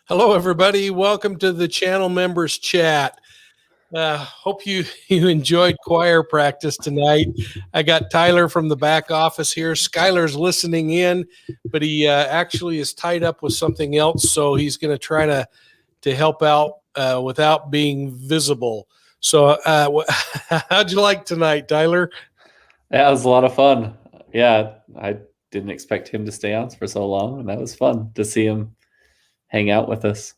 Hello, everybody. Welcome to the channel members chat. Hope you enjoyed choir practice tonight. I got Tyler from the back office here. Skylar's listening in, but he actually is tied up with something else, so he's going to try to help out without being visible. So, how'd you like tonight, Tyler? Yeah, it was a lot of fun. Yeah, I didn't expect him to stay on for so long, and that was fun to see him hang out with us.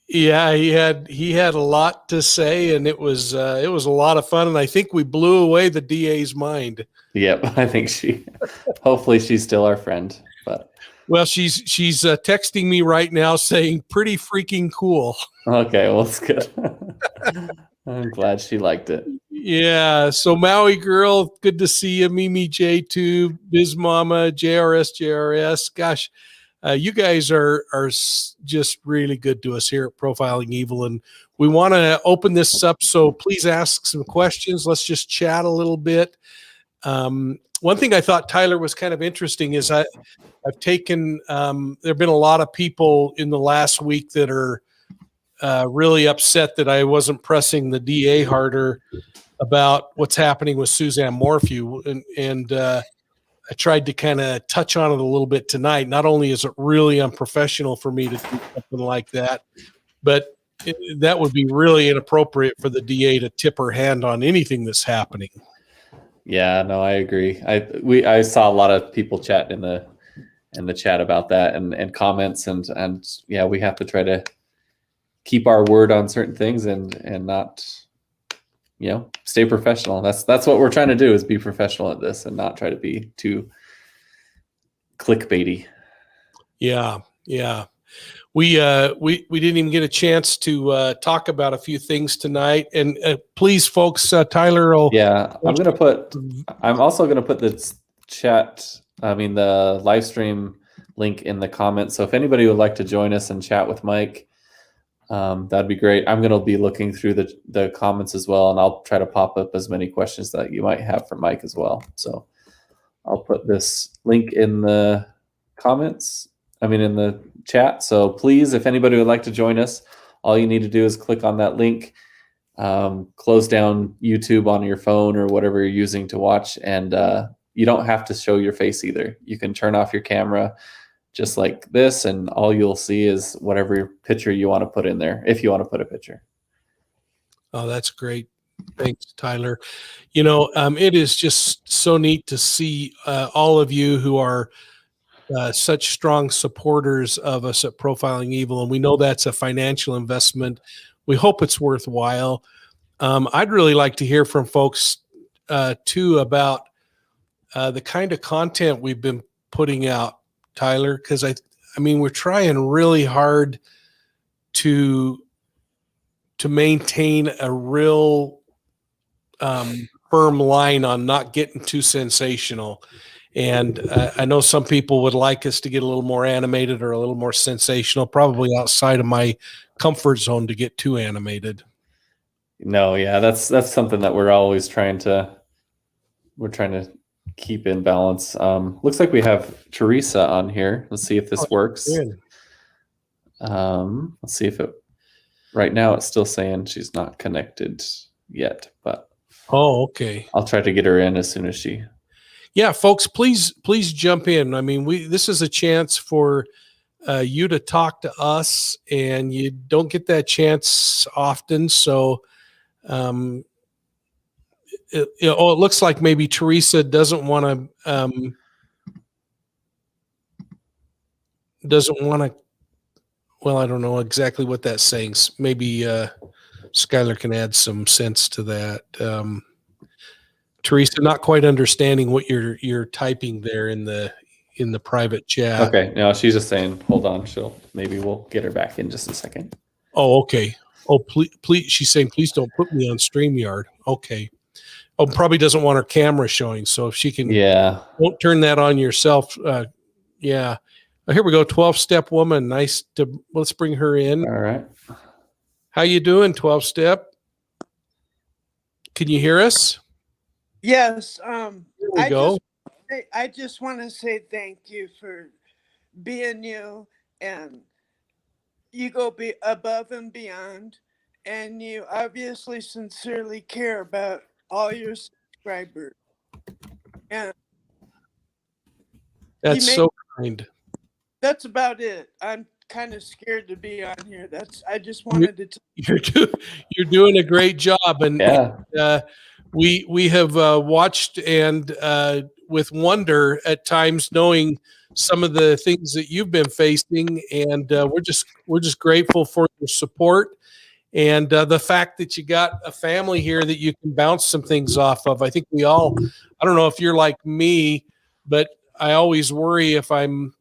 Yeah, he had a lot to say, and it was a lot of fun, and I think we blew away the DA's mind. Yep, I think hopefully she's still our friend. But well, she's texting me right now saying pretty freaking cool. Okay, well, it's good. I'm glad she liked it. Yeah. So Maui girl, good to see you. Mimi J2, Biz Mama, JRS. Gosh, you guys are just really good to us here at Profiling Evil, and we want to open this up. So please ask some questions. Let's just chat a little bit. One thing I thought, Tyler, was kind of interesting is I've taken. There've been a lot of people in the last week that are really upset that I wasn't pressing the DA harder about what's happening with Suzanne Morphew, and I tried to kind of touch on it a little bit tonight. Not only is it really unprofessional for me to do something like that, but that would be really inappropriate for the DA to tip her hand on anything that's happening. Yeah, no, I agree. I saw a lot of people chat in the chat about that and comments and yeah, we have to try to keep our word on certain things and not, stay professional. That's what we're trying to do, is be professional at this and not try to be too clickbaity. Yeah. We didn't even get a chance to talk about a few things tonight. And please, folks, Tyler will. Yeah, I'm also gonna put the live stream link in the comments. So if anybody would like to join us and chat with Mike, that'd be great. I'm gonna be looking through the comments as well, and I'll try to pop up as many questions that you might have for Mike as well. So I'll put this link in the comments. In the chat. So please, if anybody would like to join us, all you need to do is click on that link, close down YouTube on your phone or whatever you're using to watch, and you don't have to show your face either. You can turn off your camera just like this, and all you'll see is whatever picture you want to put in there, if you want to put a picture. Oh, that's great. Thanks, Tyler. It is just so neat to see all of you who are such strong supporters of us at Profiling Evil, and we know that's a financial investment. We hope it's worthwhile. I'd really like to hear from folks too about the kind of content we've been putting out, Tyler, because we're trying really hard to maintain a real firm line on not getting too sensational. And I know some people would like us to get a little more animated or a little more sensational, probably outside of my comfort zone to get too animated. No, yeah, that's something that we're always trying to keep in balance. Looks like we have Teresa on here. Let's see if this works. Let's see if right now it's still saying she's not connected yet, but okay. I'll try to get her in as soon as she. Yeah, folks, please jump in. This is a chance for you to talk to us, and you don't get that chance often. So, it looks like maybe Teresa doesn't want to. Well, I don't know exactly what that's saying. Maybe Skylar can add some sense to that. Teresa, not quite understanding what you're typing there in the private chat. Okay, no, she's just saying, hold on. Maybe we'll get her back in just a second. Oh, okay. Oh, please. She's saying, please don't put me on StreamYard. Okay. Oh, probably doesn't want her camera showing. So if she can, don't turn that on yourself. Yeah. Here we go. 12-step woman. Let's bring her in. All right. How you doing, 12-step? Can you hear us? Yes. Go. I just want to say thank you for being you, and you go above and beyond, and you obviously sincerely care about all your subscribers. And That's make, so kind. that's about it. I'm kind of scared to be on here. I just wanted to. You're doing a great job, and Yeah. we have watched and with wonder at times, knowing some of the things that you've been facing, and we're just grateful for your support and the fact that you got a family here that you can bounce some things off of. I think we all. I don't know if you're like me, but I always worry if I'm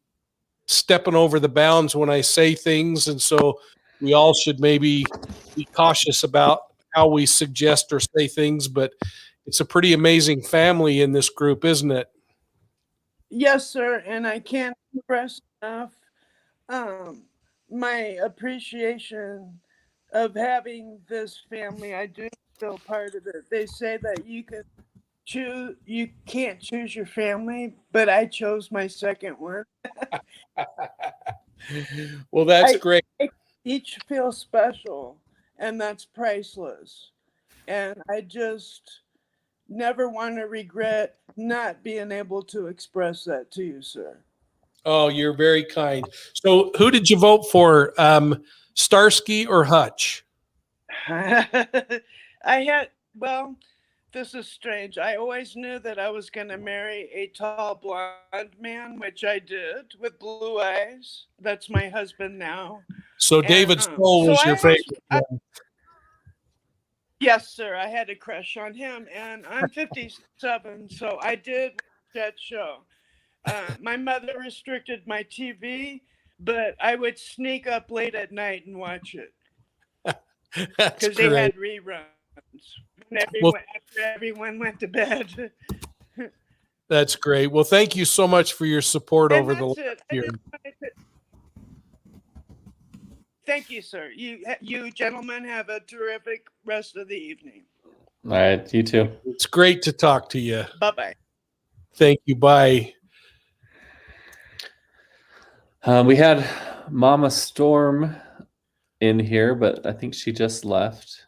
stepping over the bounds when I say things, and so we all should maybe be cautious about how we suggest or say things. But it's a pretty amazing family in this group, isn't it? Yes, sir. And I can't express enough my appreciation of having this family. I do feel part of it. They say that you can't choose your family, but I chose my second one. Well, that's great. Each feel special, and that's priceless. And I just never want to regret not being able to express that to you, sir. Oh, you're very kind. So, who did you vote for? Starsky or Hutch? Well, this is strange. I always knew that I was going to marry a tall blonde man, which I did, with blue eyes. That's my husband now. So David Stoll was your favorite. Yes, sir. I had a crush on him, and I'm 57, so I did that show. My mother restricted my TV, but I would sneak up late at night and watch it because they had reruns after everyone went to bed. That's great. Well, thank you so much for your support over the last year. Thank you, sir. You gentlemen have a terrific rest of the evening. All right, you too. It's great to talk to you. Bye-bye. Thank you. Bye. We had Mama Storm in here, but I think she just left.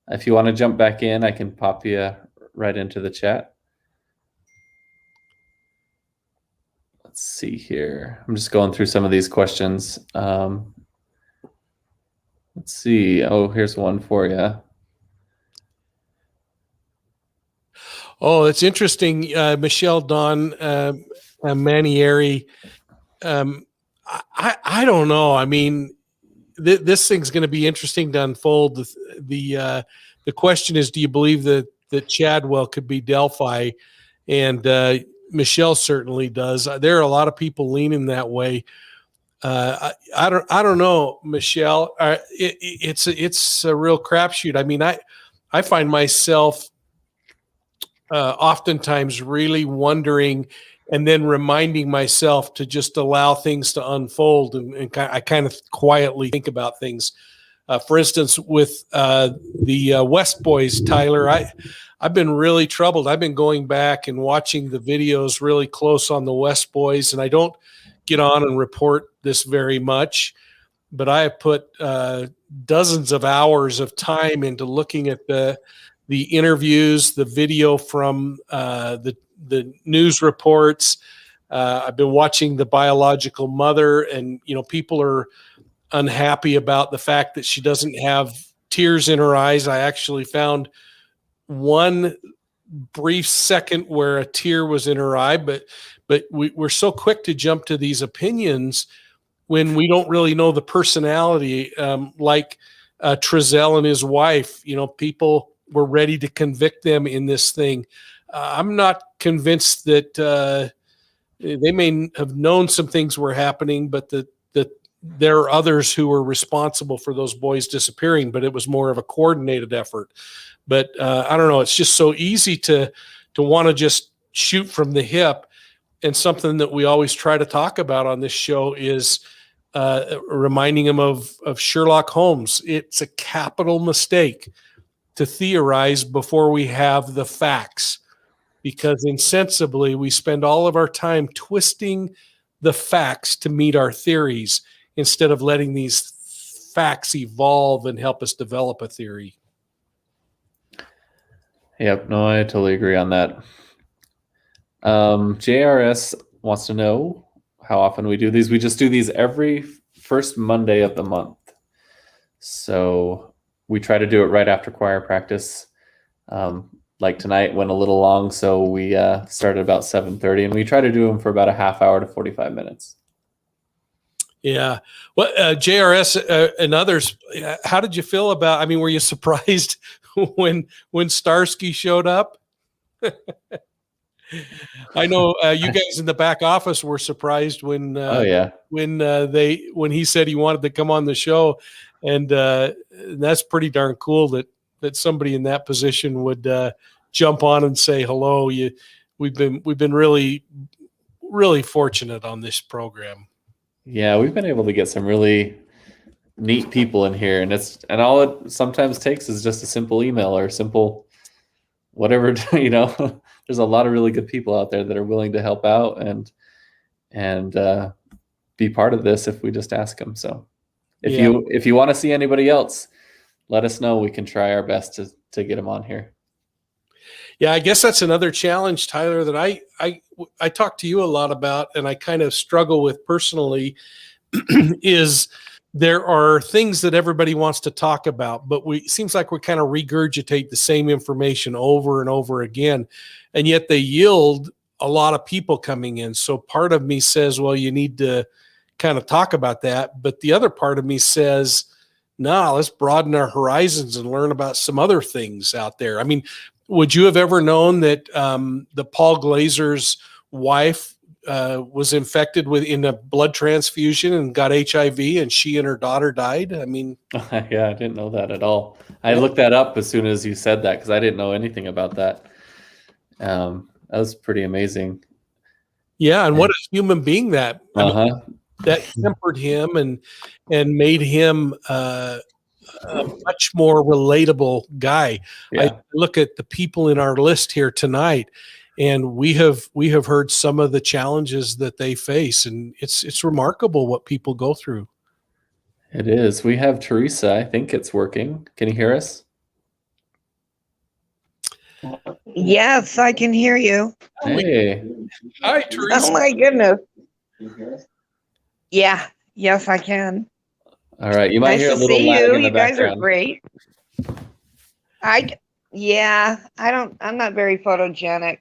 If you want to jump back in, I can pop you right into the chat. Let's see here. I'm just going through some of these questions. Let's see. Oh, here's one for you. Oh, it's interesting. Michelle Dawn Manieri. I don't know. I mean, this thing's going to be interesting to unfold. The question is, do you believe that Chadwell could be Delphi? And Michelle certainly does. There are a lot of people leaning that way. I don't know, Michelle. It's a real crapshoot. I mean, I find myself oftentimes really wondering and then reminding myself to just allow things to unfold, and I kind of quietly think about things. For instance, with the West Boys, Tyler, I've been really troubled. I've been going back and watching the videos really close on the West Boys, and I don't get on and report this very much, but I have put dozens of hours of time into looking at the interviews, the video from the news reports. I've been watching the biological mother, and people are unhappy about the fact that she doesn't have tears in her eyes. I actually found one brief second where a tear was in her eye, but we're so quick to jump to these opinions when we don't really know the personality, like Trezell and his wife. People were ready to convict them in this thing. I'm not convinced that they may have known some things were happening, but that there are others who were responsible for those boys disappearing, but it was more of a coordinated effort. But I don't know. It's just so easy to want to just shoot from the hip. And something that we always try to talk about on this show is reminding them of Sherlock Holmes. It's a capital mistake to theorize before we have the facts, because insensibly we spend all of our time twisting the facts to meet our theories. instead of letting these facts evolve and help us develop a theory. Yep, no, I totally agree on that. JRS wants to know how often we do these. We just do these every first Monday of the month. So we try to do it right after choir practice. Like tonight went a little long, so we started about 7:30, and we try to do them for about a half hour to 45 minutes. Yeah. Well, JRS and others, how did you feel about, I mean, were you surprised when Starsky showed up? I know you guys in the back office were surprised when when he said he wanted to come on the show, and that's pretty darn cool that somebody in that position would jump on and say hello. We've been really fortunate on this program. Yeah, we've been able to get some really neat people in here, and all it sometimes takes is just a simple email or simple whatever. There's a lot of really good people out there that are willing to help out and be part of this if we just ask them. So if you want to see anybody else, let us know. We can try our best to get them on here. Yeah, I guess that's another challenge, Tyler, that I talk to you a lot about, and I kind of struggle with personally, is there are things that everybody wants to talk about, but seems like we kind of regurgitate the same information over and over again, and yet they yield a lot of people coming in. So part of me says, well, you need to kind of talk about that, but the other part of me says, no, let's broaden our horizons and learn about some other things out there. I mean, would you have ever known that the Paul Glazer's wife was infected in a blood transfusion and got HIV, and she and her daughter died? I mean, yeah, I didn't know that at all. I looked that up as soon as you said that because I didn't know anything about that. That was pretty amazing. Yeah, and what a human being that that tempered him and made him a much more relatable guy. Yeah. I look at the people in our list here tonight, and we have heard some of the challenges that they face, and it's remarkable what people go through. It is. We have Teresa. I think it's working. Can you hear us? Yes, I can hear you. Hey. Hi, Teresa. Oh my goodness. Yeah. Yes, I can. All right. You might nice hear a to little see lag you. in the You guys background. are great. I'm not very photogenic.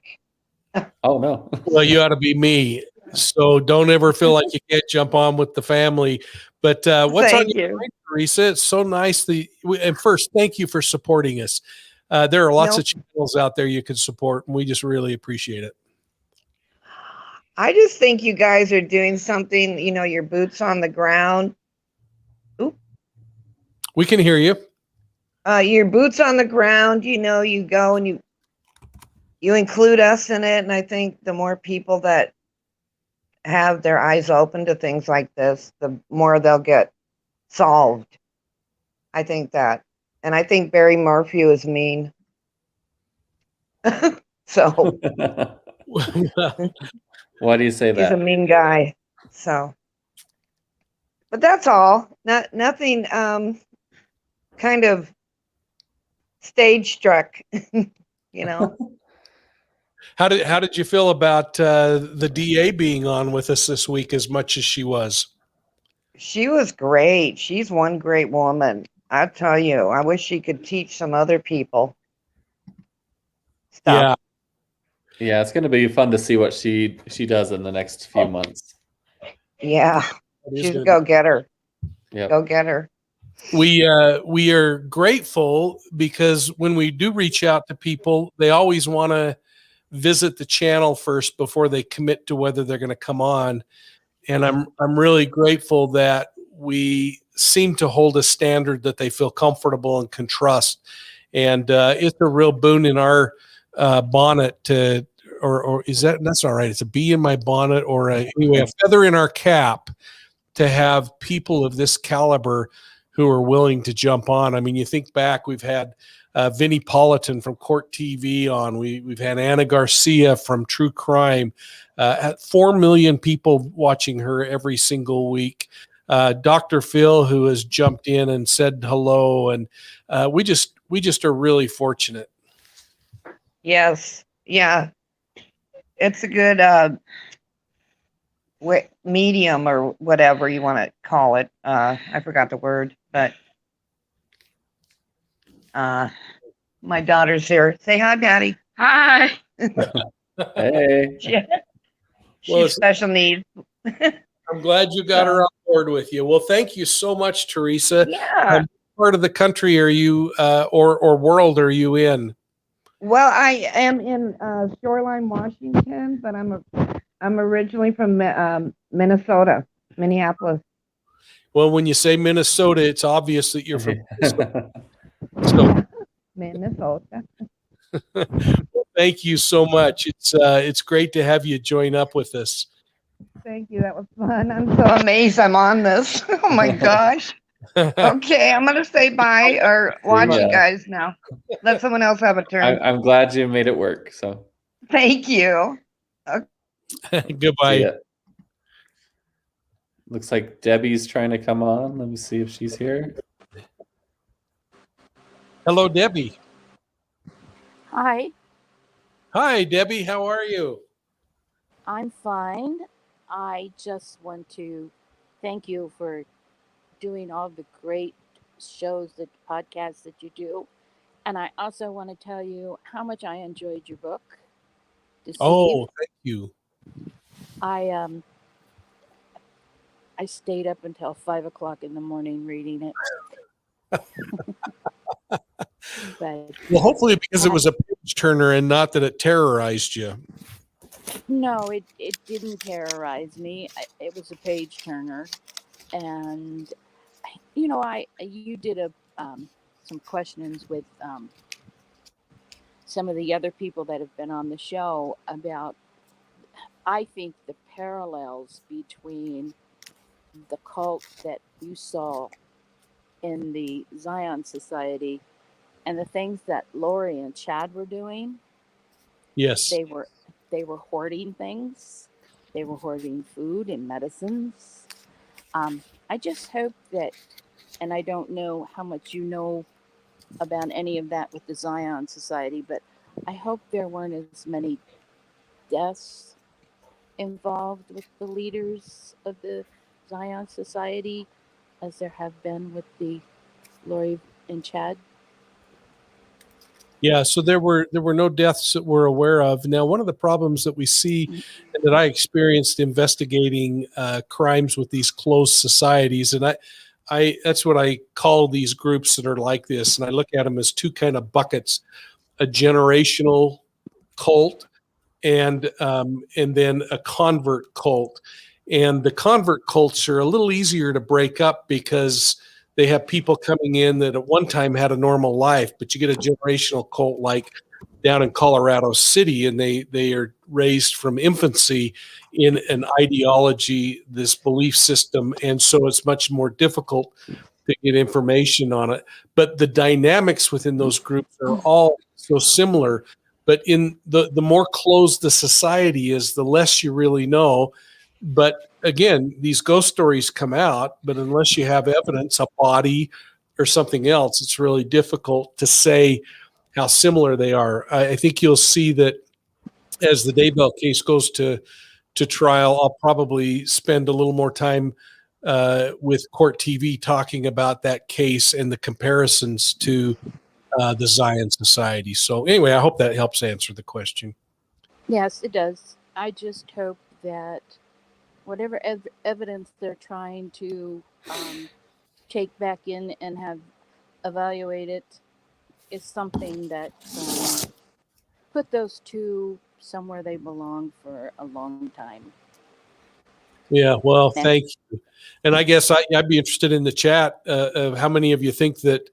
Oh no. Well, you ought to be me. So don't ever feel like you can't jump on with the family. But what's on your mind, Teresa? It's so nice. And first, thank you for supporting us. There are lots of channels out there you can support, and we just really appreciate it. I just think you guys are doing something, your boots on the ground. Oop. We can hear you. Your boots on the ground, you go and you include us in it. And I think the more people that have their eyes open to things like this, the more they'll get solved. I think that. And I think Barry Murphy is mean. So. Why do you say that? He's a mean guy. So. But that's all. Nothing kind of stage struck, How did you feel about the DA being on with us this week as much as she was? She was great. She's one great woman. I tell you, I wish she could teach some other people stuff. Yeah, it's going to be fun to see what she does in the next few months. Yeah, she's a go-getter. Yep. Go get her. We are grateful because when we do reach out to people, they always want to visit the channel first before they commit to whether they're going to come on. And I'm really grateful that we seem to hold a standard that they feel comfortable and can trust. And it's a real boon in our bonnet to, or is that's all right. It's a bee in my bonnet, or anyway, a feather in our cap to have people of this caliber who are willing to jump on. I mean, you think back, we've had Vinnie Politan from Court TV on. We've had Anna Garcia from True Crime. 4 million people watching her every single week. Dr. Phil, who has jumped in and said hello, and we just are really fortunate. Yes. Yeah. It's a good medium or whatever you want to call it. I forgot the word, but my daughter's here. Say hi, Daddy. Hi. Hey. She's special needs. I'm glad you got her on board with you. Well, thank you so much, Teresa. Yeah. What part of the country are you, or world are you in? Well, I am in Shoreline, Washington, but I'm originally from Minnesota, Minneapolis. Well, when you say Minnesota, it's obvious that you're from Minnesota. So, Minnesota. well, thank you so much. It's great to have you join up with us. Thank you. That was fun. I'm so amazed I'm on this. Oh my gosh. Okay, I'm gonna say bye or watch you guys now. Let someone else have a turn. I'm glad you made it work. So thank you. Goodbye. Looks like Debbie's trying to come on. Let me see if she's here. Hello, Debbie. Hi. Hi, Debbie. How are you? I'm fine. I just want to thank you for doing all the great shows, the podcasts that you do. And I also want to tell you how much I enjoyed your book. Oh, thank you. I stayed up until 5 o'clock in the morning reading it. But, well, hopefully because it was a page turner and not that it terrorized you. No, it didn't terrorize me. It was a page turner. And, you know, you did some questionings with some of the other people that have been on the show about, I think, the parallels between the cult that you saw in the Zion Society and the things that Lori and Chad were doing. Yes. They were hoarding things. They were hoarding food and medicines. I just hope that, and I don't know how much you know about any of that with the Zion Society, but I hope there weren't as many deaths involved with the leaders of the Zion Society as there have been with the Lori and Chad. Yeah, so there were no deaths that we're aware of. Now, one of the problems that we see and that I experienced investigating crimes with these closed societies, and I that's what I call these groups that are like this, and I look at them as two kind of buckets: a generational cult and then a convert cult. And the convert cults are a little easier to break up because they have people coming in that at one time had a normal life, but you get a generational cult like down in Colorado City, and they are raised from infancy in an ideology, this belief system, and so it's much more difficult to get information on it. But the dynamics within those groups are all so similar. But in the more closed the society is, the less you really know. But again, these ghost stories come out, but unless you have evidence, a body or something else, it's really difficult to say how similar they are. I think you'll see that as the Daybell case goes to trial, I'll probably spend a little more time with Court TV talking about that case and the comparisons to the Zion Society. So anyway, I hope that helps answer the question. Yes, it does. I just hope that whatever evidence they're trying to take back in and have evaluated is something that put those two somewhere they belong for a long time. Yeah, well, thank you. And I guess I'd be interested in the chat of how many of you think that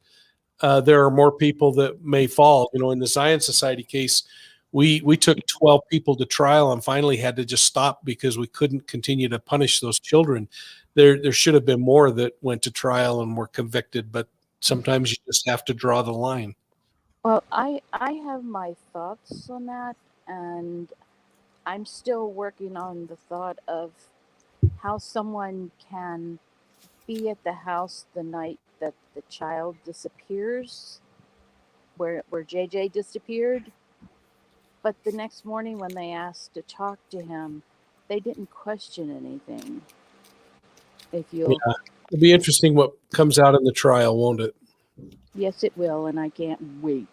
there are more people that may fall. You know, in the Zion Society case, we took 12 people to trial and finally had to just stop because we couldn't continue to punish those children. There should have been more that went to trial and were convicted, but sometimes you just have to draw the line. Well, I have my thoughts on that, and I'm still working on the thought of how someone can be at the house the night that the child disappears, where JJ disappeared. But the next morning when they asked to talk to him, they didn't question anything. If you'll, Yeah. It'll be interesting what comes out in the trial, won't it? yes, it will, and I can't wait.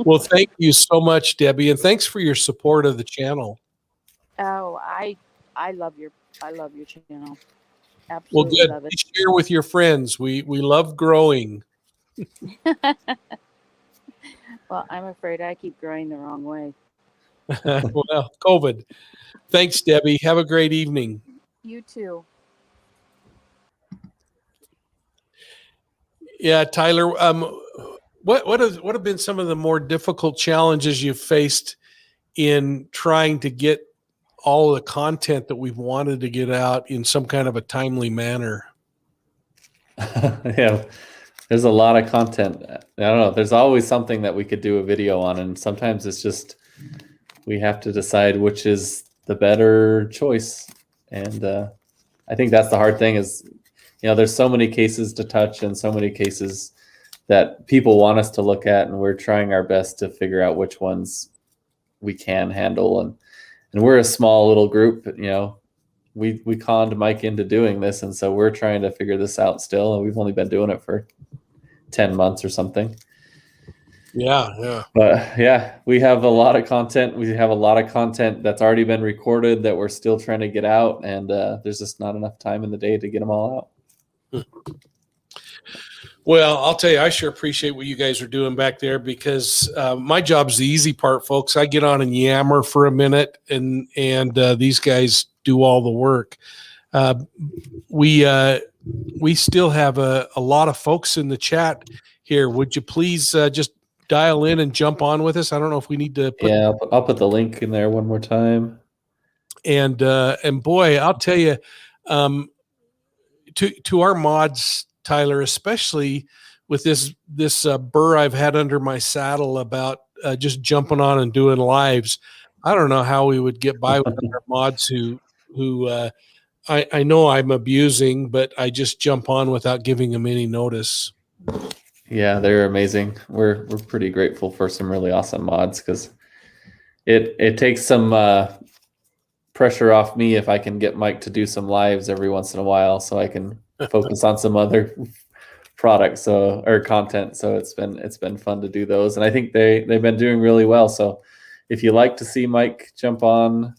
Well, thank you so much, Debbie, and thanks for your support of the channel. Oh, I love your channel. Well, Absolutely good. love it. Please share with your friends. We love growing. Well, I'm afraid I keep growing the wrong way. Well, COVID. Thanks, Debbie. Have a great evening. You too. Yeah, Tyler. What have been some of the more difficult challenges you've faced in trying to get all the content that we've wanted to get out in some kind of a timely manner? Yeah, there's a lot of content. I don't know. There's always something that we could do a video on, and sometimes it's just we have to decide which is the better choice. And I think that's the hard thing is, there's so many cases to touch and so many cases that people want us to look at, and we're trying our best to figure out which ones we can handle. And we're a small little group, we conned Mike into doing this, and so we're trying to figure this out still, and we've only been doing it for 10 months or something. Yeah. But yeah, we have a lot of content. We have a lot of content that's already been recorded that we're still trying to get out, and there's just not enough time in the day to get them all out. Well, I'll tell you, I sure appreciate what you guys are doing back there, because my job's the easy part, folks. I get on and yammer for a minute, and these guys do all the work. We still have a lot of folks in the chat here. Would you please just dial in and jump on with us? I don't know if we need to put. Yeah, I'll put the link in there one more time. And boy, I'll tell you, to our mods, Tyler, especially with this burr I've had under my saddle about just jumping on and doing lives. I don't know how we would get by with our mods who I know I'm abusing, but I just jump on without giving them any notice. Yeah, they're amazing. We're pretty grateful for some really awesome mods, because it takes some pressure off me if I can get Mike to do some lives every once in a while, so I can focus on some other products or content. So it's been fun to do those, and I think they've been doing really well. So if you like to see Mike jump on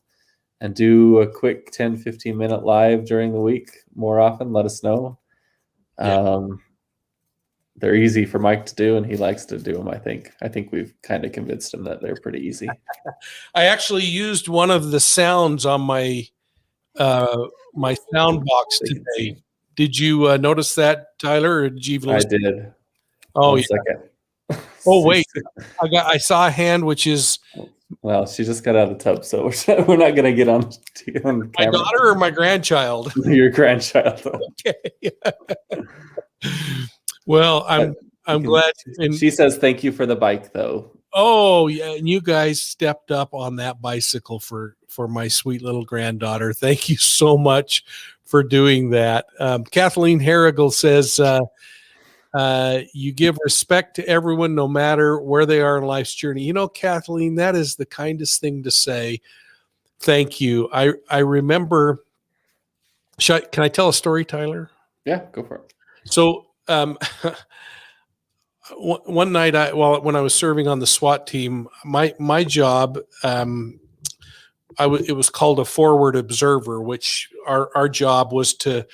and do a quick 10-15 minute live during the week more often, let us know. Yeah. They're easy for Mike to do, and he likes to do them. I think we've kind of convinced him that they're pretty easy. I actually used one of the sounds on my my sound box today. Did you notice that, Tyler, or did you even listen? I did. Oh, One yeah. second. Oh, wait. I saw a hand, which is Well, she just got out of the tub, so we're not going to get on my camera. daughter or my grandchild. Your grandchild. Okay. Well, I'm glad. She says thank you for the bike, though. Oh, yeah, and you guys stepped up on that bicycle for my sweet little granddaughter. Thank you so much for doing that. Kathleen Harrigal says, you give respect to everyone no matter where they are in life's journey. Kathleen, that is the kindest thing to say. Thank you. I remember, can I tell a story, Tyler? Yeah, go for it. So one night, when I was serving on the SWAT team, my job, it was called a forward observer, which our job was to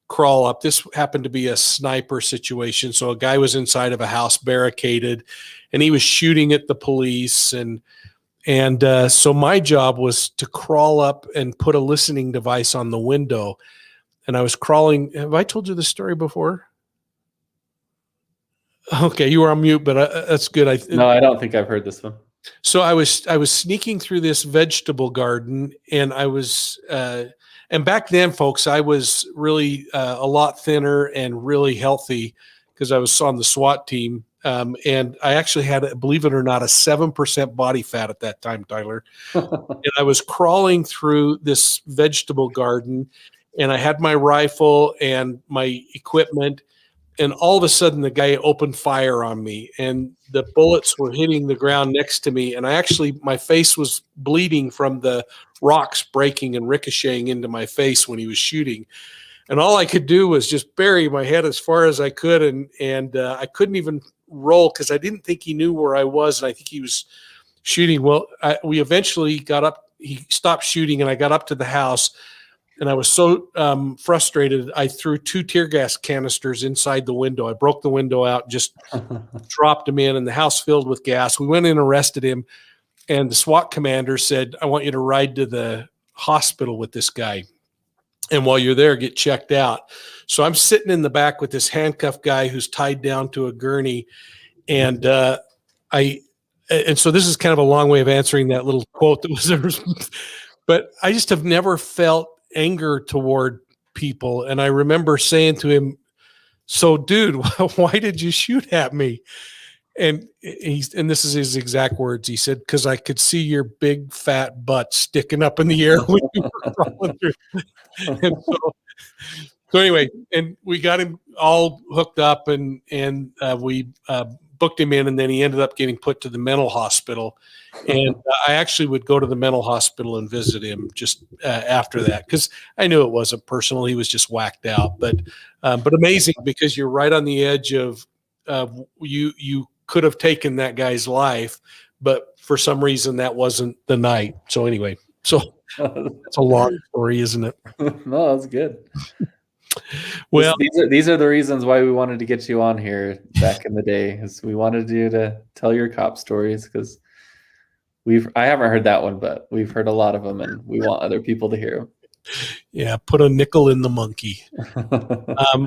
crawl up. This happened to be a sniper situation. So a guy was inside of a house barricaded, and he was shooting at the police. And so my job was to crawl up and put a listening device on the window. And I was crawling. Have I told you this story before? Okay, you were on mute, but that's good. No, I don't think I've heard this one. So I was sneaking through this vegetable garden, and I was and back then, folks, I was really a lot thinner and really healthy because I was on the SWAT team, and I actually had, believe it or not, a 7% body fat at that time, Tyler. And I was crawling through this vegetable garden, and I had my rifle and my equipment, and all of a sudden the guy opened fire on me, and the bullets were hitting the ground next to me, and my face was bleeding from the rocks breaking and ricocheting into my face when he was shooting. And all I could do was just bury my head as far as I could, and I couldn't even roll because I didn't think he knew where I was, and I think he was shooting. Well, we eventually got up. He stopped shooting, and I got up to the house, and I was so frustrated. I threw 2 tear gas canisters inside the window. I broke the window out, just dropped him in, and the house filled with gas. We went in and arrested him, and the SWAT commander said, "I want you to ride to the hospital with this guy. And while you're there, get checked out." So I'm sitting in the back with this handcuffed guy who's tied down to a gurney. And so this is kind of a long way of answering that little quote that was there. But I just have never felt anger toward people. And I remember saying to him, "So dude, why did you shoot at me?" And this is his exact words. He said, "Because I could see your big fat butt sticking up in the air when you were crawling through." And so anyway, and we got him all hooked up, and we booked him in, and then he ended up getting put to the mental hospital. And I actually would go to the mental hospital and visit him just after that, because I knew it wasn't personal. He was just whacked out. But amazing, because you're right on the edge of you could have taken that guy's life, but for some reason that wasn't the night. So anyway, it's a long story, isn't it? No, that's good. Well, these are the reasons why we wanted to get you on here back in the day, is we wanted you to tell your cop stories, because I haven't heard that one, but we've heard a lot of them, and we want other people to hear them. Yeah, put a nickel in the monkey.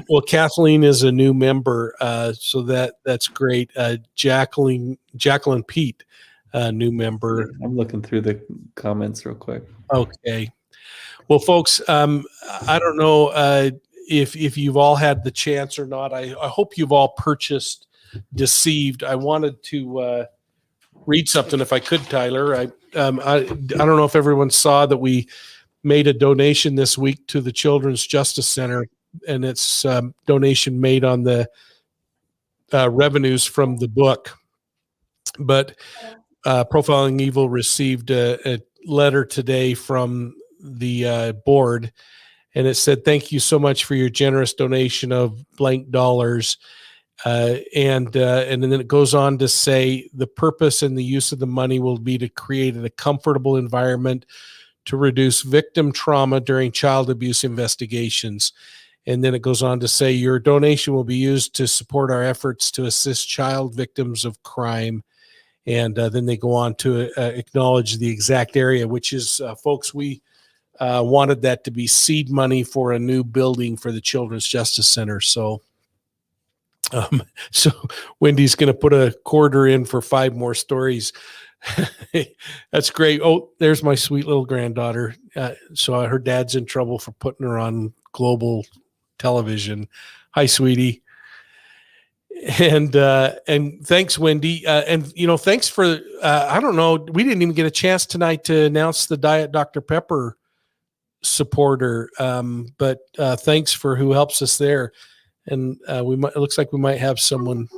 Well, Kathleen is a new member, so that's great. Jacqueline Pete, new member. I'm looking through the comments real quick. Okay. Well, folks, I don't know if you've all had the chance or not. I hope you've all purchased Deceived. I wanted to read something if I could, Tyler. I don't know if everyone saw that we made a donation this week to the Children's Justice Center, and it's donation made on the revenues from the book. But Profiling Evil received a letter today from the board, and it said, "Thank you so much for your generous donation of blank dollars." And then it goes on to say, "The purpose and the use of the money will be to create a comfortable environment to reduce victim trauma during child abuse investigations." And then it goes on to say, "Your donation will be used to support our efforts to assist child victims of crime." And then they go on to acknowledge the exact area, which is, folks, we wanted that to be seed money for a new building for the Children's Justice Center. So Wendy's going to put a quarter in for 5 more stories. That's great. Oh, there's my sweet little granddaughter. So her dad's in trouble for putting her on global television. Hi, sweetie. And thanks, Wendy. And thanks for I don't know, we didn't even get a chance tonight to announce the Diet Dr. Pepper supporter. But thanks for who helps us there. And it looks like we might have someone.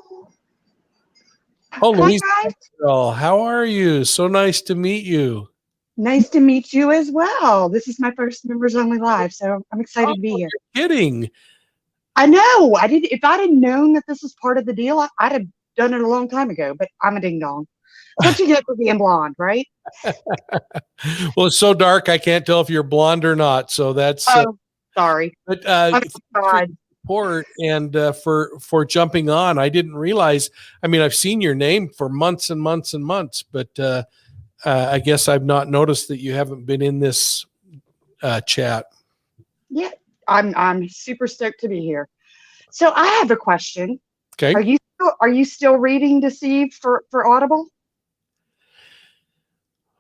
Oh, Louise. Oh, how are you? So nice to meet you. Nice to meet you as well. This is my first Members Only Live, so I'm excited to be here. You're kidding. I know. If I'd have known that this was part of the deal, I'd have done it a long time ago, but I'm a ding dong. What you get for being blonde, right? Well, it's so dark, I can't tell if you're blonde or not. So that's sorry. But God. support and for jumping on. I didn't realize. I mean, I've seen your name for months and months and months, but I guess I've not noticed that you haven't been in this chat. Yeah, I'm super stoked to be here. So I have a question. Okay. Are you still reading Deceived for Audible?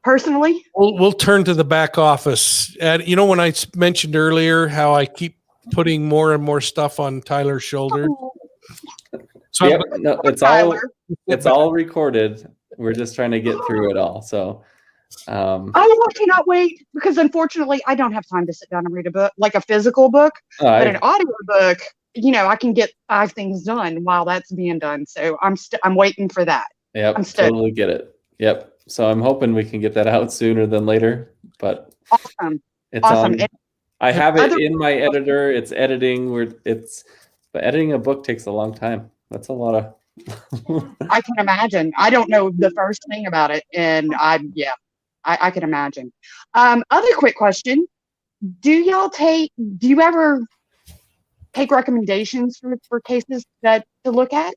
Personally, we'll turn to the back office. And when I mentioned earlier how I keep putting more and more stuff on Tyler's shoulder. So it's all recorded. We're just trying to get through it all. So Oh, I cannot wait because unfortunately I don't have time to sit down and read a book, like a physical book, but an audio book, I can get 5 things done while that's being done. So I'm waiting for that. Yep, I'm stoked. totally get it. Yep. So I'm hoping we can get that out sooner than later, but Awesome. it's Awesome. on. I have it in my editor. It's editing. But editing a book takes a long time. That's a lot of. I can imagine. I don't know the first thing about it, and I can imagine. Other quick question: Do you ever take recommendations for cases to look at?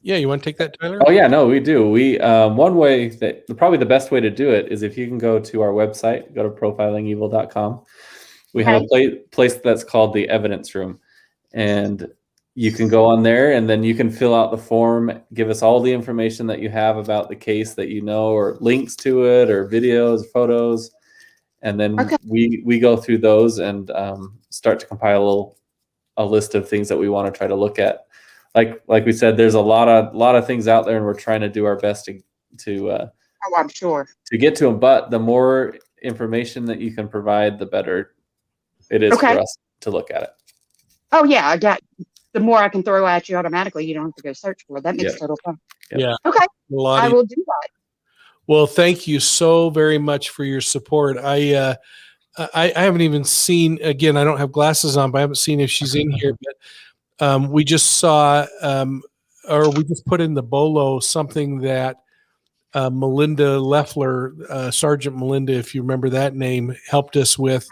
Yeah, you want to take that, Tyler? Oh yeah, no, we do. We one way that probably the best way to do it is if you can go to our website, go to profilingevil.com. We have a place that's called the evidence room, and you can go on there and then you can fill out the form, give us all the information that you have about the case that you know, or links to it, or videos, photos, and then we go through those and start to compile a list of things that we want to try to look at. Like we said, there's a lot of things out there, and we're trying to do our best to I'm sure, to get to them. But the more information that you can provide, the better it is for us to look at it. Oh yeah, the more I can throw at you automatically, you don't have to go search for it. That makes total sense. Yeah. Okay. I will do that. Well, thank you so very much for your support. I haven't even seen, again, I don't have glasses on, but I haven't seen if she's in here, but we just saw, or we just put in the B.O.L.O something that Melinda Leffler, Sergeant Melinda, if you remember that name, helped us with.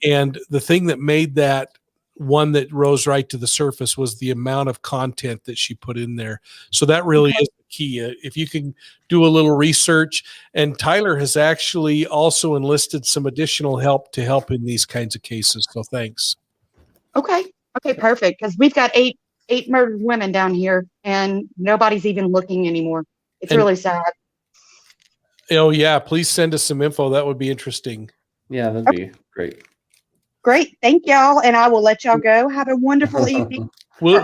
And the thing that made that one that rose right to the surface was the amount of content that she put in there. So that really is the key. If you can do a little research, and Tyler has actually also enlisted some additional help to help in these kinds of cases. So thanks. Okay, perfect. Because we've got eight murdered women down here, and nobody's even looking anymore. It's really sad. Oh yeah, please send us some info. That would be interesting. Yeah, that'd be great. Great, thank y'all, and I will let y'all go. Have a wonderful evening. We'll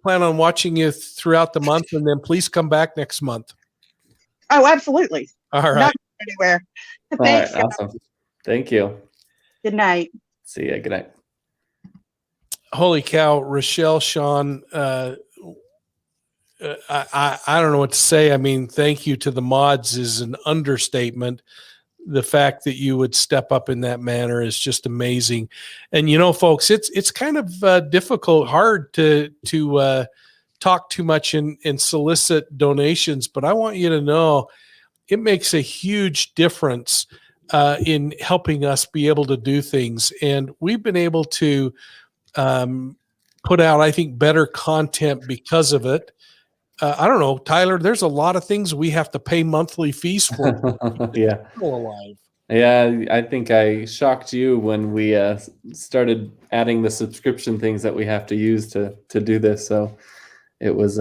plan on watching you throughout the month, and then please come back next month. Oh, absolutely. All right. Not anywhere. Thanks. All right, awesome. Thank you. Good night. See ya. Good night. Holy cow, Rochelle, Sean, I don't know what to say. I mean, thank you to the mods is an understatement. The fact that you would step up in that manner is just amazing. And folks, it's kind of difficult, hard to talk too much and solicit donations, but I want you to know it makes a huge difference in helping us be able to do things. And we've been able to put out, I think, better content because of it. I don't know, Tyler, there's a lot of things we have to pay monthly fees for. Yeah. Alive. Yeah, I think I shocked you when we started adding the subscription things that we have to use to do this. So it was,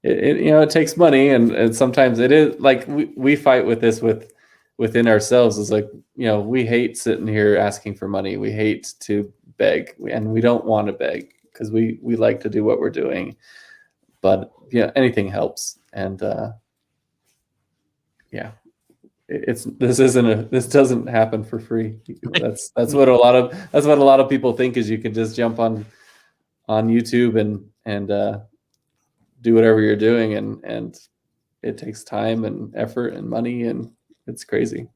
it takes money, and sometimes it is like we fight with this within ourselves. It's like, we hate sitting here asking for money. We hate to beg, and we don't want to beg because we like to do what we're doing. But anything helps, and this doesn't happen for free. That's what a lot of people think is you can just jump on YouTube and do whatever you're doing, and it takes time and effort and money, and it's crazy.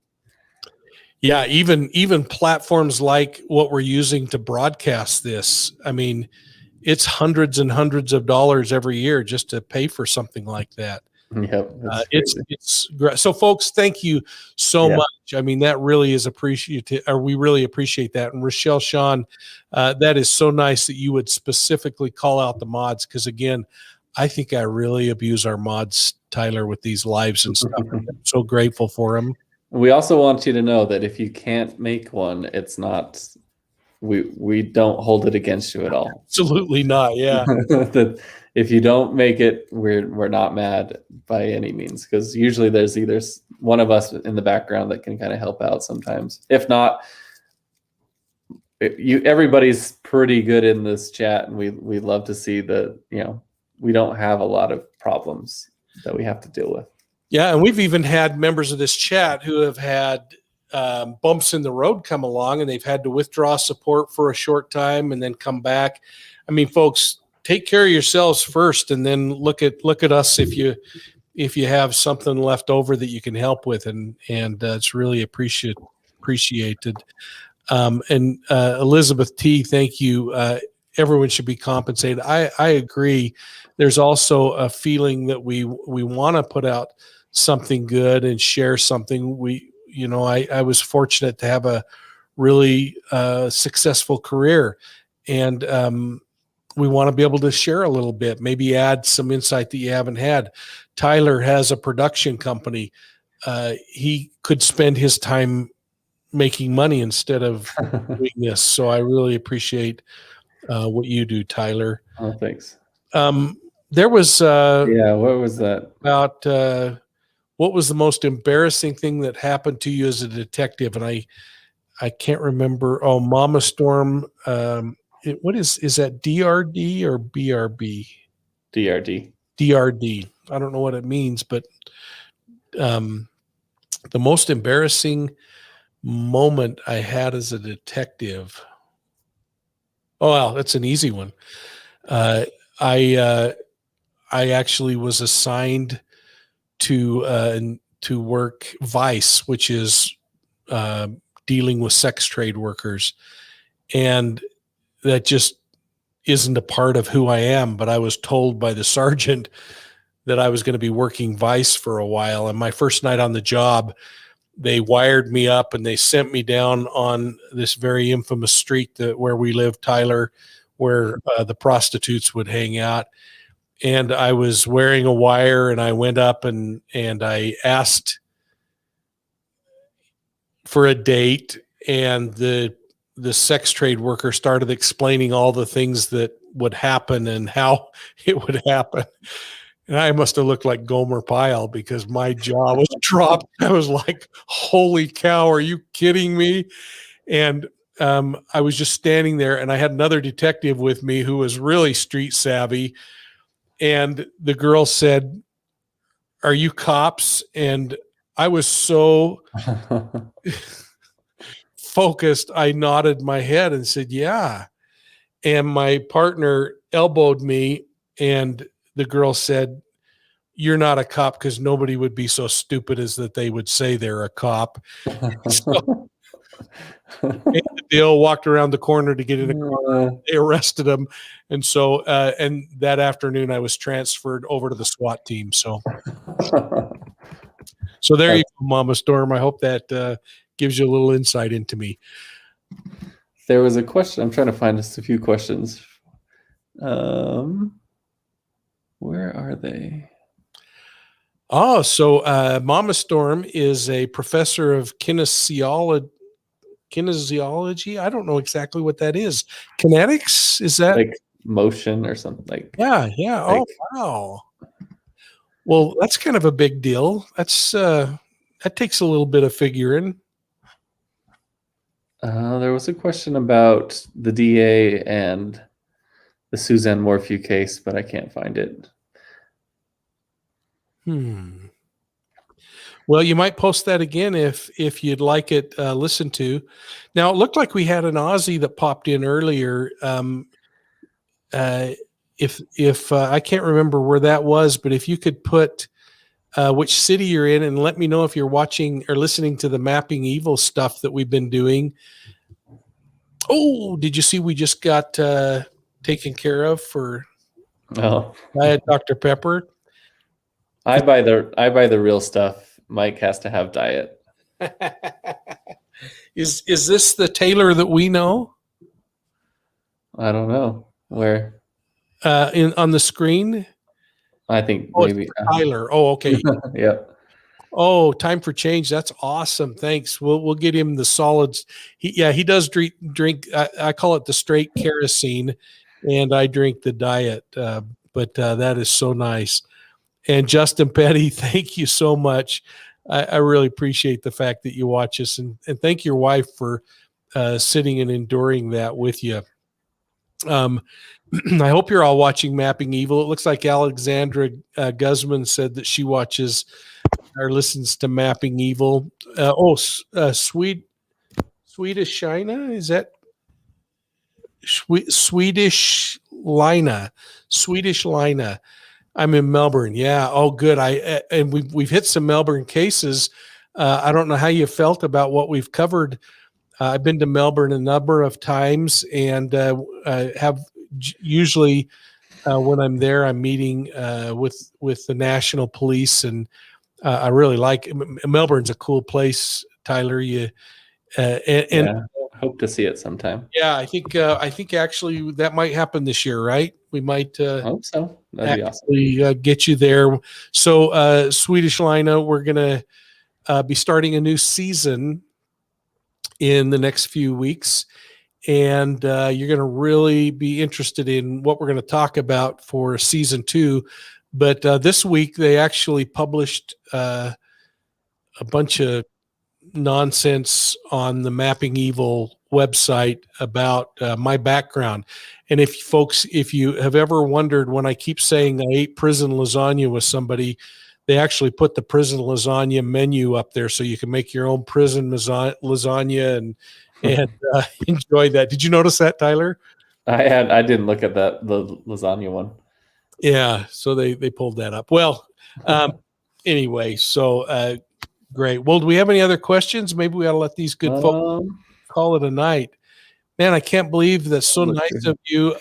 Yeah, even platforms like what we're using to broadcast this. I mean, it's hundreds and hundreds of dollars every year just to pay for something like that. Yep, it's great. So folks, thank you so much. I mean, that really is appreciated, or we really appreciate that. And Rochelle, Sean, that is so nice that you would specifically call out the mods, because again, I think I really abuse our mods, Tyler, with these lives and stuff. I'm so grateful for them. We also want you to know that if you can't make one, it's not, we don't hold it against you at all. Absolutely not. Yeah. That if you don't make it, we're not mad by any means, because usually there's either one of us in the background that can kind of help out sometimes. If not, everybody's pretty good in this chat, and we love to see we don't have a lot of problems that we have to deal with. Yeah, and we've even had members of this chat who have had bumps in the road come along, and they've had to withdraw support for a short time and then come back. I mean, folks, take care of yourselves first, and then look at us if you have something left over that you can help with, and it's really appreciated. And Elizabeth T, thank you. Everyone should be compensated. I agree. There's also a feeling that we want to put out something good and share something. I was fortunate to have a really successful career, and we want to be able to share a little bit, maybe add some insight that you haven't had. Tyler has a production company. He could spend his time making money instead of doing this. So I really appreciate what you do, Tyler. Oh, thanks. There was what was that about? What was the most embarrassing thing that happened to you as a detective? And I can't remember. Oh, Mama Storm. What is that? DRD or BRB? DRD. DRD. I don't know what it means, but the most embarrassing moment I had as a detective. Oh, well, that's an easy one. I actually was assigned to work Vice, which is dealing with sex trade workers, and that just isn't a part of who I am. But I was told by the sergeant that I was going to be working Vice for a while, and my first night on the job, they wired me up and they sent me down on this very infamous street where we live, Tyler, where the prostitutes would hang out. And I was wearing a wire, and I went up and I asked for a date, and the sex trade worker started explaining all the things that would happen and how it would happen. And I must have looked like Gomer Pyle because my jaw was dropped. I was like, holy cow, are you kidding me? And I was just standing there, and I had another detective with me who was really street savvy. And the girl said, "Are you cops?" And I was so focused, I nodded my head and said, "Yeah." And my partner elbowed me, and the girl said, "You're not a cop," because nobody would be so stupid as that they would say they're a cop. So, Dale walked around the corner to get in a car. They arrested him. And so, and that afternoon I was transferred over to the SWAT team. So there you go, Mama Storm. I hope that gives you a little insight into me. There was a question. I'm trying to find just a few questions. Where are they? Oh, so Mama Storm is a professor of kinesiology. I don't know exactly what that is. Kinetics? Is that like motion or something? Like yeah. Like, Oh, wow. Well, that's kind of a big deal. That's that takes a little bit of figuring. there was a question about the DA and the Suzanne Morphew case, but I can't find it. Well, you might post that again if you'd like it listened to. Now, it looked like we had an Aussie that popped in earlier. If I can't remember where that was, but if you could put which city you're in and let me know if you're watching or listening to the Mapping Evil stuff that we've been doing. Oh, did you see we just got taken care of for Diet Dr. Pepper? I buy the real stuff. Mike has to have diet. Is this the Taylor that we know? I don't know where. On the screen. I think maybe Tyler. Oh, okay. Yep. Oh, time for change. That's awesome. Thanks. We'll get him the solids. He does drink. I call it the straight kerosene, and I drink the diet. But that is so nice. And Justin Petty, thank you so much. I really appreciate the fact that you watch us, and thank your wife for sitting and enduring that with you. I hope you're all watching Mapping Evil. It looks like Alexandra Guzman said that she watches or listens to Mapping Evil. Swedish China, is that Swedish Lina? Swedish Lina. I'm in Melbourne. Yeah. Oh, good. And we've hit some Melbourne cases. I don't know how you felt about what we've covered. I've been to Melbourne a number of times, and have usually when I'm there, I'm meeting with the national police, and I really like Melbourne's a cool place, Tyler. And I hope to see it sometime. yeah, I think actually that might happen this year, right? We might I hope so. That'd be awesome. actually get you there. So Swedish Lina, we're gonna be starting a new season in the next few weeks, and you're going to really be interested in what we're going to talk about for season 2. But this week they actually published a bunch of nonsense on the Mapping Evil website about my background. And if you have ever wondered, when I keep saying I ate prison lasagna with somebody, they actually put the prison lasagna menu up there so you can make your own prison lasagna and enjoy that. Did you notice that, Tyler? I didn't look at the lasagna one. Yeah, so they pulled that up. Well, anyway, so great. Well, do we have any other questions? Maybe we ought to let these good folks call it a night. Man, I can't believe that's so nice of you.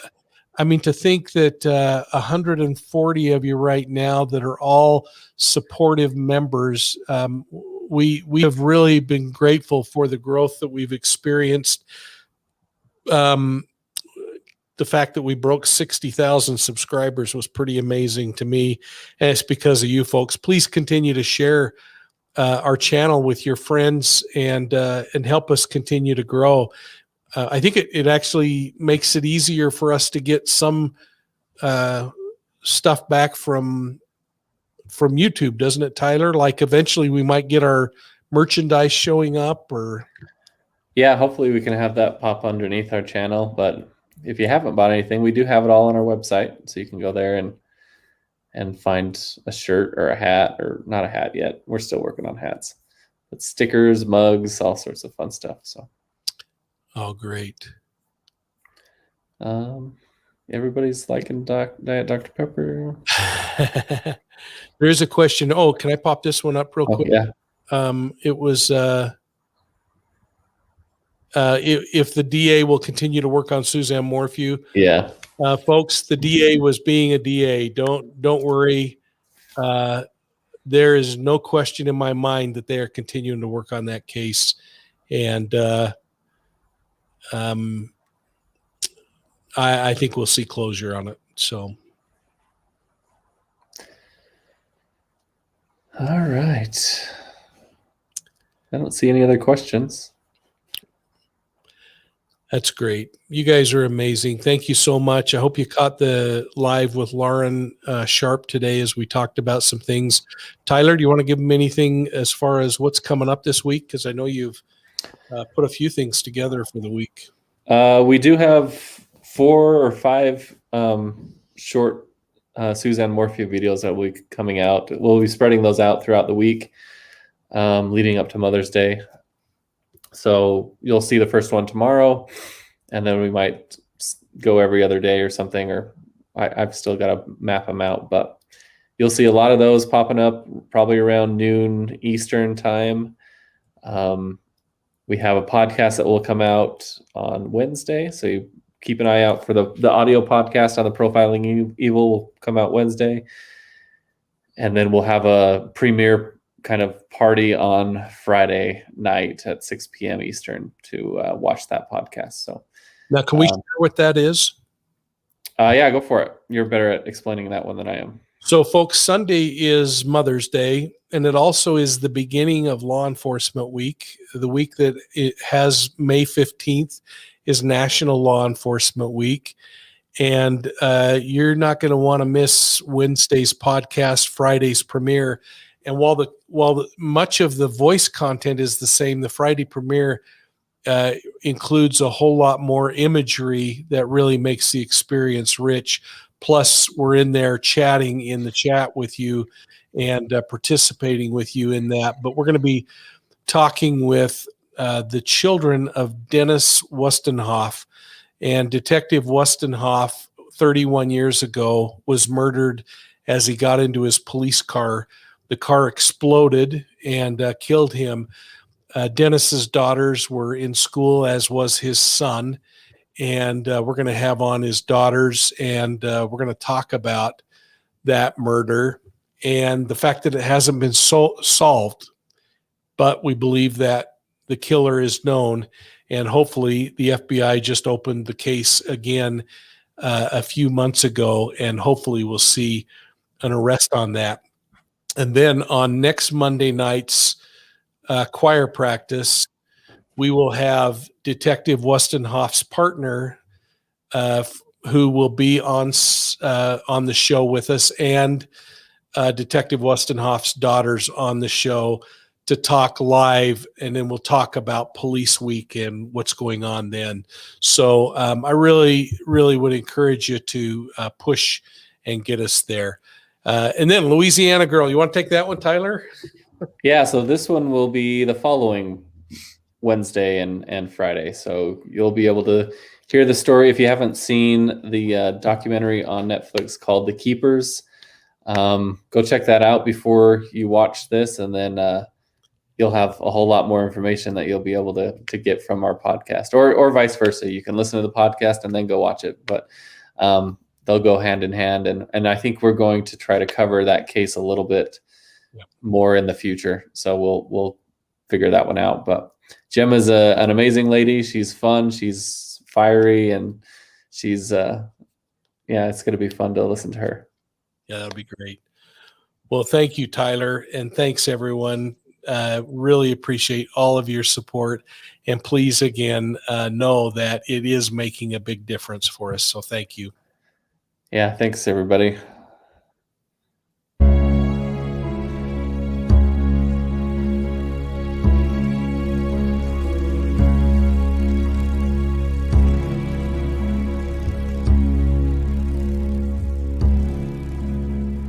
I mean, to think that 140 of you right now that are all supportive members, we have really been grateful for the growth that we've experienced. The fact that we broke 60,000 subscribers was pretty amazing to me, and it's because of you folks. Please continue to share our channel with your friends and help us continue to grow. I think it actually makes it easier for us to get some stuff back from YouTube, doesn't it, Tyler? Like eventually we might get our merchandise showing up, or yeah, hopefully we can have that pop underneath our channel. But if you haven't bought anything, we do have it all on our website, so you can go there and find a shirt or a hat, or not a hat yet. We're still working on hats, but stickers, mugs, all sorts of fun stuff. So. Oh, great. Everybody's liking Diet Dr. Pepper. There's a question. Oh, can I pop this one up real quick? Yeah. It was if the DA will continue to work on Suzanne Morphew. Yeah. Folks, the DA was being a DA. Don't worry. There is no question in my mind that they are continuing to work on that case. And I think we'll see closure on it. So, all right. I don't see any other questions. that's great. You guys are amazing. Thank you so much. I hope you caught the live with Lauren Sharp today as we talked about some things. Tyler, do you want to give them anything as far as what's coming up this week? Because I know you've put a few things together for the week. We do have 4 or 5 short Suzanne Morphew videos that will be coming out. We'll be spreading those out throughout the week, leading up to Mother's Day. So you'll see the first one tomorrow, and then we might go every other day or something, or I've still got to map them out, but you'll see a lot of those popping up probably around noon Eastern time. We have a podcast that will come out on Wednesday, so you keep an eye out for the audio podcast on the Profiling Evil will come out Wednesday. And then we'll have a premiere kind of party on Friday night at 6 p.m. Eastern to watch that podcast. So now, can we share what that is? Yeah, go for it. You're better at explaining that one than I am. So, folks, Sunday is Mother's Day, and it also is the beginning of Law Enforcement Week. The week that it has May 15th is National Law Enforcement Week. And you're not going to want to miss Wednesday's podcast, Friday's premiere. And while much of the voice content is the same, the Friday premiere includes a whole lot more imagery that really makes the experience rich. Plus, we're in there chatting in the chat with you, and participating with you in that. But we're going to be talking with the children of Dennis Wustenhoff. And Detective Wustenhoff, 31 years ago, was murdered as he got into his police car. The car exploded and killed him. Dennis's daughters were in school, as was his son. And we're going to have on his daughters, and we're going to talk about that murder and the fact that it hasn't been solved. But we believe that the killer is known, and hopefully the FBI just opened the case again a few months ago, and hopefully we'll see an arrest on that. And then on next Monday night's choir practice, we will have Detective Wustenhoff's partner, who will be on the show with us, and Detective Wustenhoff's daughters on the show to talk live, and then we'll talk about Police Week and what's going on then. So I really, really would encourage you to push and get us there. And then Louisiana Girl, you want to take that one, Tyler? Yeah, so this one will be the following Wednesday and Friday. So you'll be able to hear the story if you haven't seen the documentary on Netflix called The Keepers. Go check that out before you watch this, and then you'll have a whole lot more information that you'll be able to get from our podcast, or vice versa. You can listen to the podcast and then go watch it, but they'll go hand in hand. And I think we're going to try to cover that case a little bit more in the future. So we'll figure that one out. But Gemma's an amazing lady. She's fun. She's fiery, and she's it's going to be fun to listen to her. Yeah, that'll be great. Well, thank you, Tyler, and thanks everyone. Really appreciate all of your support, and please again know that it is making a big difference for us. So thank you. Yeah, thanks everybody.